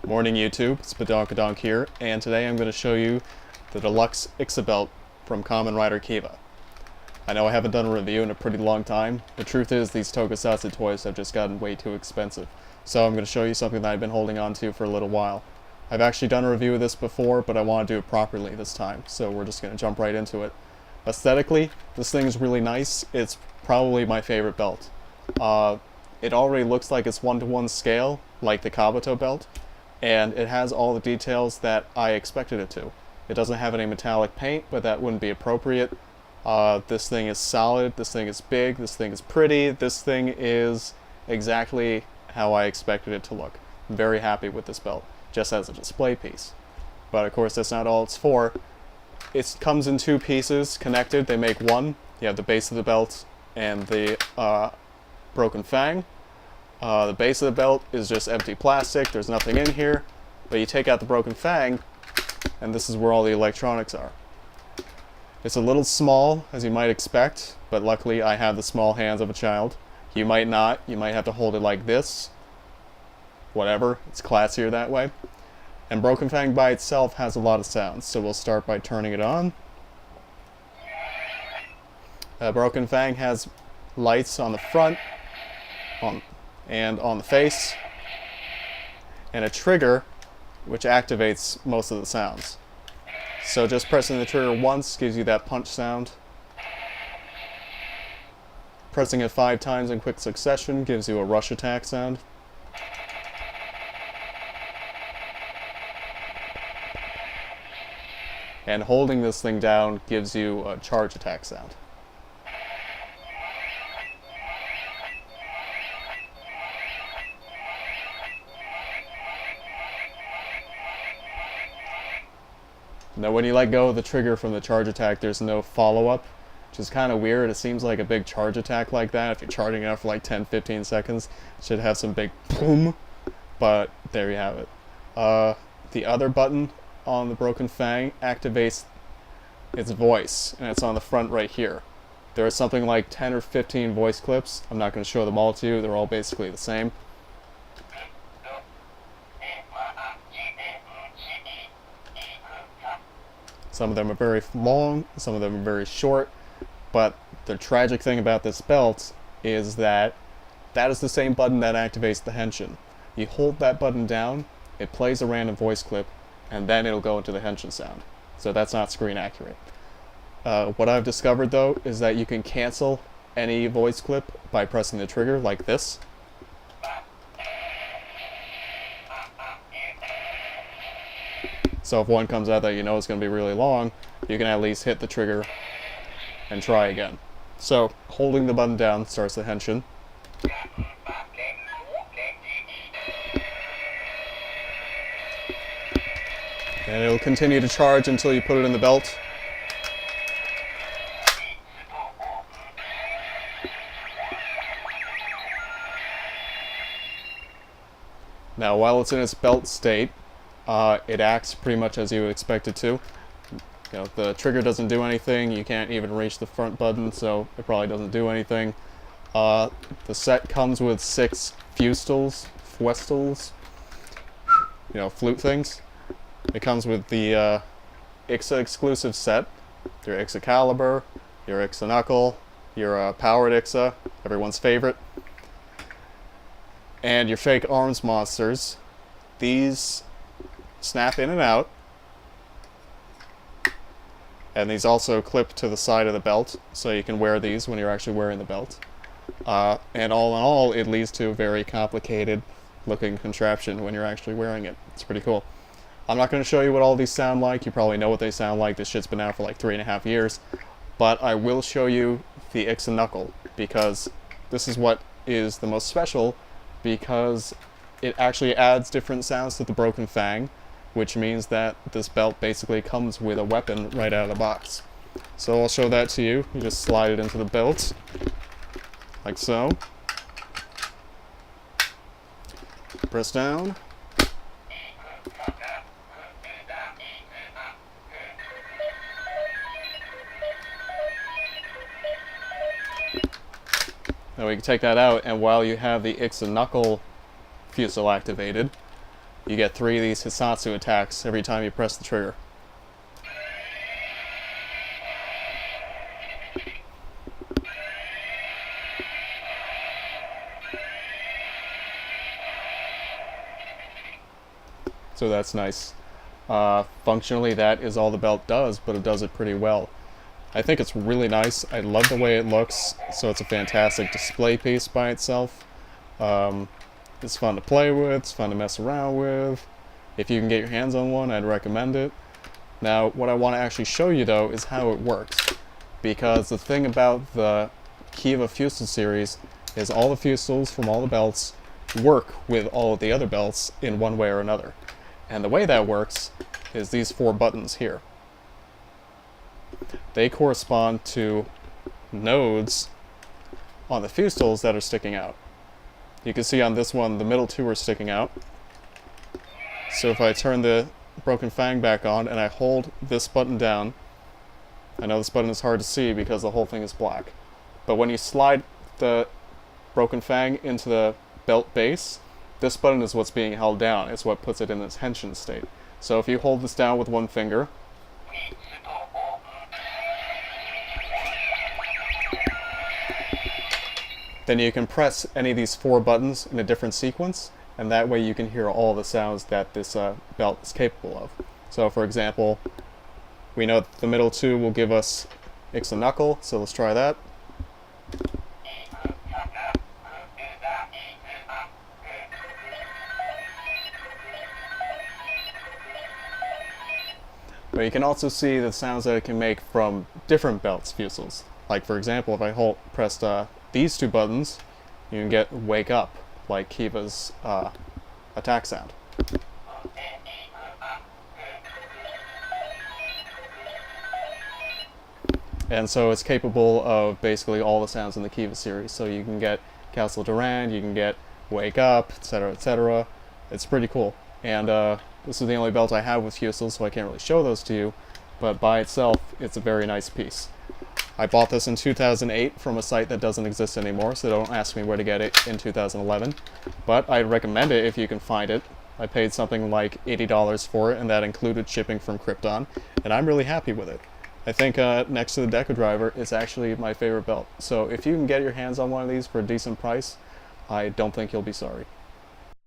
Morning YouTube, it's Badonkadonk here, and today I'm going to show you the DX IXA Belt from Kamen Rider Kiva. I know I haven't done a review in a pretty long time. The truth is these tokusatsu toys have just gotten way too expensive, so I'm going to show you something that I've been holding on to for a little while. I've actually done a review of this before, but I want to do it properly this time, so we're just going to jump right into it. Aesthetically, this thing is really nice. It's probably my favorite belt. It already looks like it's 1-to-1 scale, like the Kabuto belt, and it has all the details that I expected it to. It doesn't have any metallic paint, but that wouldn't be appropriate. This thing is solid, this thing is big, this thing is pretty, this thing is exactly how I expected it to look. I'm very happy with this belt, just as a display piece. But of course that's not all it's for. It comes in two pieces, connected, they make one. You have the base of the belt and the broken Fang. The base of the belt is just empty plastic, there's nothing in here, but you take out the broken Fang, and this is where all the electronics are. It's a little small, as you might expect, but luckily I have the small hands of a child. You might not, you might have to hold it like this. Whatever, it's classier that way. And Broken Fang by itself has a lot of sounds, so we'll start by turning it on. Broken Fang has lights on the front, and on the face, and a trigger which activates most of the sounds. So just pressing the trigger once gives you that punch sound. Pressing it 5 times in quick succession gives you a rush attack sound. And holding this thing down gives you a charge attack sound. Now when you let go of the trigger from the charge attack, there's no follow-up, which is kind of weird. It seems like a big charge attack like that, if you're charging it out for like 10-15 seconds, it should have some big boom, but there you have it. The other button on the Broken Fang activates its voice, and it's on the front right here. There are something like 10 or 15 voice clips. I'm not going to show them all to you, they're all basically the same. Some of them are very long, some of them are very short, but the tragic thing about this belt is that that is the same button that activates the henshin. You hold that button down, it plays a random voice clip, and then it'll go into the henshin sound. So that's not screen accurate. What I've discovered though is that you can cancel any voice clip by pressing the trigger like this. So if one comes out that you know is going to be really long, you can at least hit the trigger and try again. So holding the button down starts the henshin. And it'll continue to charge until you put it in the belt. Now while it's in its belt state, it acts pretty much as you would expect it to. You know, the trigger doesn't do anything, you can't even reach the front button, so it probably doesn't do anything. The set comes with 6 Fuestles, you know, flute things. It comes with the IXA exclusive set, your IXA caliber, your IXA knuckle, your powered IXA, everyone's favorite, and your fake arms monsters. These snap in and out, and these also clip to the side of the belt, so you can wear these when you're actually wearing the belt. And all in all, it leads to a very complicated looking contraption when you're actually wearing it. It's pretty cool. I'm not going to show you what all these sound like, you probably know what they sound like, this shit's been out for like 3.5 years, but I will show you the IXA knuckle, because this is what is the most special, because it actually adds different sounds to the Broken Fang, which means that this belt basically comes with a weapon right out of the box. So I'll show that to you. You just slide it into the belt, like so. Press down. Now we can take that out, and while you have the IXA knuckle Fuestles activated, you get 3 of these Hisatsu attacks every time you press the trigger. So that's nice. Functionally, that is all the belt does, but it does it pretty well. I think it's really nice. I love the way it looks, so it's a fantastic display piece by itself. It's fun to play with, it's fun to mess around with. If you can get your hands on one, I'd recommend it. Now, what I want to actually show you, though, is how it works. Because the thing about the Kiva Fuestel series is all the Fuestels from all the belts work with all of the other belts in one way or another. And the way that works is these 4 buttons here. They correspond to nodes on the Fuestels that are sticking out. You can see on this one, the middle 2 are sticking out. So if I turn the Broken Fang back on and I hold this button down, I know this button is hard to see because the whole thing is black. But when you slide the Broken Fang into the belt base, this button is what's being held down. It's what puts it in this henshin state. So if you hold this down with one finger, then you can press any of these 4 buttons in a different sequence, and that way you can hear all the sounds that this belt is capable of. So for example, we know that the middle 2 will give us Ixa knuckle, so let's try that. But you can also see the sounds that it can make from different belts Fuestels. Like for example, if I press these 2 buttons, you can get Wake Up, like Kiva's attack sound. And so it's capable of basically all the sounds in the Kiva series. So you can get Castle Durand, you can get Wake Up, etc., etc. It's pretty cool. And this is the only belt I have with Fuestels, so I can't really show those to you. But by itself, it's a very nice piece. I bought this in 2008 from a site that doesn't exist anymore, so don't ask me where to get it in 2011. But I'd recommend it if you can find it. I paid something like $80 for it, and that included shipping from Krypton, and I'm really happy with it. I think next to the Deco Driver, it's actually my favorite belt. So if you can get your hands on one of these for a decent price, I don't think you'll be sorry.